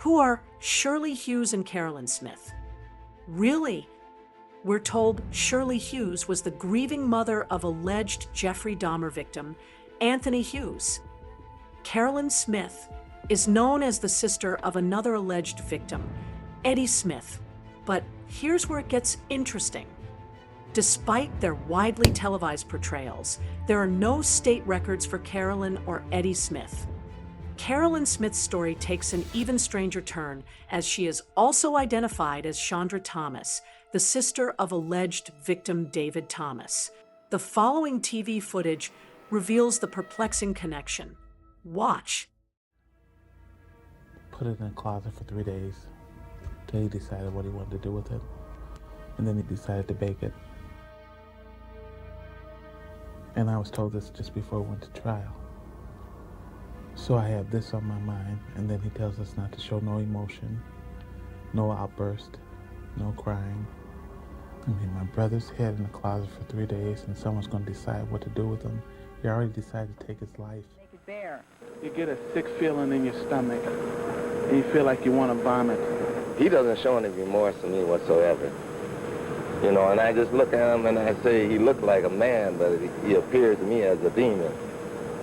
Who are Shirley Hughes and Carolyn Smith? Really? We're told Shirley Hughes was the grieving mother of alleged Jeffrey Dahmer victim, Anthony Hughes. Carolyn Smith is known as the sister of another alleged victim, Eddie Smith. But here's where it gets interesting. Despite their widely televised portrayals, there are no state records for Carolyn or Eddie Smith. Carolyn Smith's story takes an even stranger turn, as she is also identified as Chandra Thomas, the sister of alleged victim David Thomas. The following TV footage reveals the perplexing connection. Watch. Put it in a closet for 3 days till he decided what he wanted to do with it. And then he decided to bake it. And I was told this just before we went to trial. So I have this on my mind, and then he tells us not to show no emotion, no outburst, no crying. I mean, my brother's head in the closet for 3 days, and someone's going to decide what to do with him. He already decided to take his life. Make it bare. You get a sick feeling in your stomach, and you feel like you want to vomit. He doesn't show any remorse to me whatsoever. You know, and I just look at him and I say he looked like a man, but he appears to me as a demon.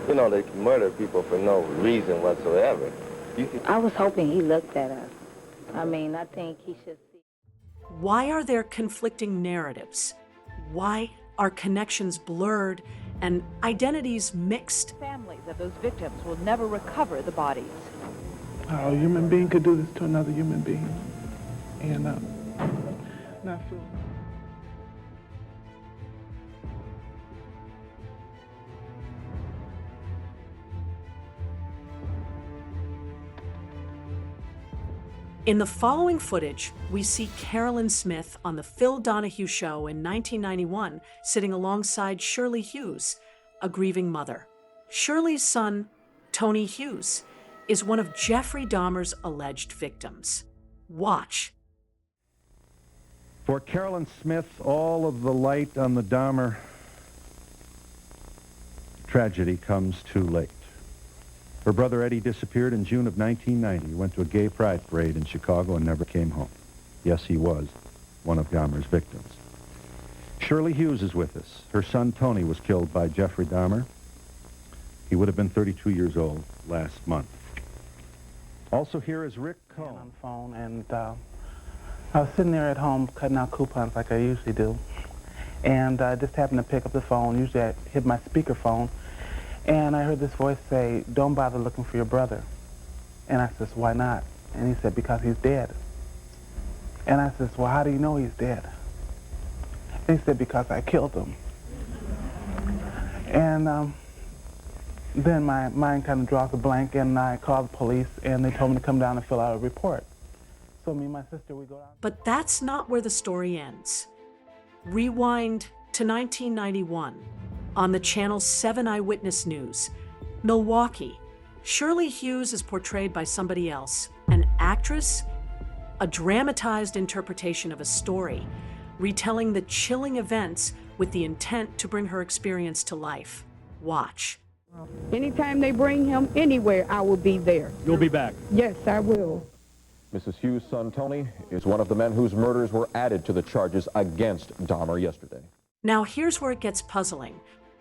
You know, they murder people for no reason whatsoever. I was hoping he looked at us. I mean, I think he should see. Why are there conflicting narratives? Why are connections blurred and identities mixed? Families of those victims will never recover the bodies. How a human being could do this to another human being. And not feel. In the following footage, we see Carolyn Smith on The Phil Donahue Show in 1991 sitting alongside Shirley Hughes, a grieving mother. Shirley's son, Tony Hughes, is one of Jeffrey Dahmer's alleged victims. Watch. For Carolyn Smith, all of the light on the Dahmer tragedy comes too late. Her brother Eddie disappeared in June of 1990. He went to a gay pride parade in Chicago and never came home. Yes, he was one of Dahmer's victims. Shirley Hughes is with us. Her son Tony was killed by Jeffrey Dahmer. He would have been 32 years old last month. Also here is Rick Cohn. On the phone, and I was sitting there at home cutting out coupons like I usually do. And I just happened to pick up the phone. Usually I hit my speakerphone. And I heard this voice say, "Don't bother looking for your brother." And I says, "Why not?" And he said, "Because he's dead." And I says, "Well, how do you know he's dead?" And he said, "Because I killed him." And then my mind kind of draws a blank, and I called the police, and they told me to come down and fill out a report. So me and my sister, we go down. But that's not where the story ends. Rewind to 1991. On the Channel 7 Eyewitness News, Milwaukee, Shirley Hughes is portrayed by somebody else, an actress, a dramatized interpretation of a story, retelling the chilling events with the intent to bring her experience to life. Watch. Anytime they bring him anywhere, I will be there. You'll be back. Yes, I will. Mrs. Hughes' son, Tony, is one of the men whose murders were added to the charges against Dahmer yesterday. Now here's where it gets puzzling.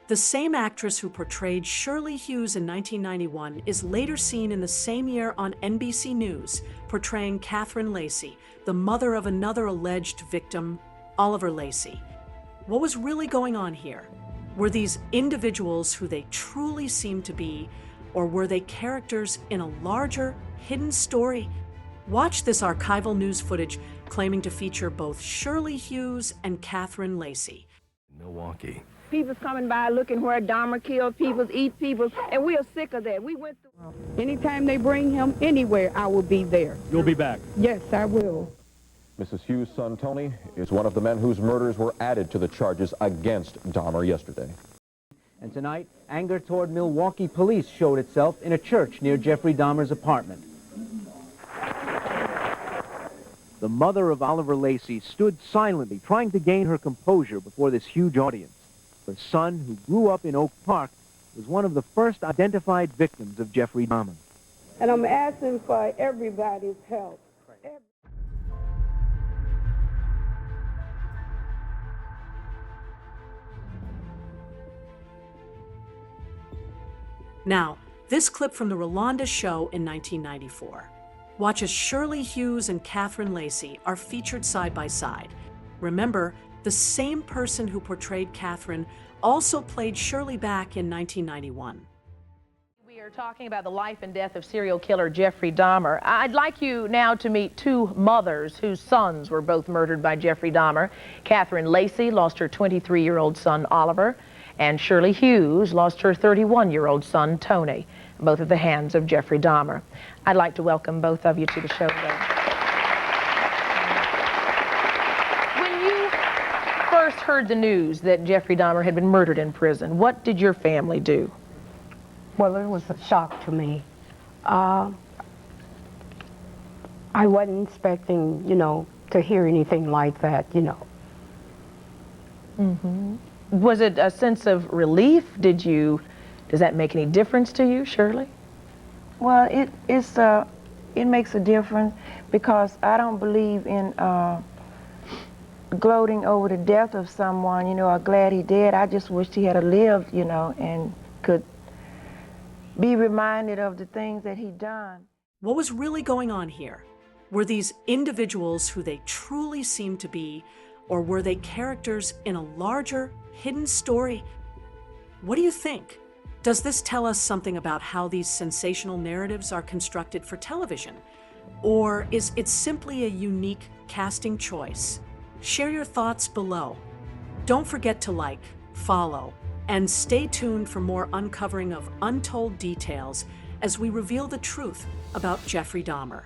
The same actress who portrayed Shirley Hughes in 1991 is later seen in the same year on NBC News, portraying Catherine Lacy, the mother of another alleged victim, Oliver Lacy. What was really going on here? Were these individuals who they truly seemed to be, or were they characters in a larger, hidden story? Watch this archival news footage claiming to feature both Shirley Hughes and Catherine Lacy. Milwaukee. People's coming by looking where Dahmer killed people, eat people, and we are sick of that. We went through. Anytime they bring him anywhere, I will be there. You'll be back. Yes, I will. Mrs. Hughes' son, Tony, is one of the men whose murders were added to the charges against Dahmer yesterday. And tonight, anger toward Milwaukee police showed itself in a church near Jeffrey Dahmer's apartment. The mother of Oliver Lacy stood silently, trying to gain her composure before this huge audience. Her son, who grew up in Oak Park, was one of the first identified victims of Jeffrey Dahmer. And I'm asking for everybody's help. Now, this clip from the Rolanda show in 1994. Watch as Shirley Hughes and Catherine Lacy are featured side by side. Remember, the same person who portrayed Catherine also played Shirley back in 1991. We are talking about the life and death of serial killer Jeffrey Dahmer. I'd like you now to meet two mothers whose sons were both murdered by Jeffrey Dahmer. Catherine Lacy lost her 23-year-old son, Oliver, and Shirley Hughes lost her 31-year-old son, Tony, both at the hands of Jeffrey Dahmer. I'd like to welcome both of you to the show today. When you first heard the news that Jeffrey Dahmer had been murdered in prison, what did your family do? Well, it was a shock to me. I wasn't expecting, to hear anything like that, Mm-hmm. Was it a sense of relief? Does that make any difference to you, Shirley? Well, it makes a difference because I don't believe in gloating over the death of someone. I'm glad he did. I just wished he had lived, and could be reminded of the things that he'd done. What was really going on here? Were these individuals who they truly seemed to be, or were they characters in a larger, hidden story? What do you think? Does this tell us something about how these sensational narratives are constructed for television? Or is it simply a unique casting choice? Share your thoughts below. Don't forget to like, follow, and stay tuned for more uncovering of untold details as we reveal the truth about Jeffrey Dahmer.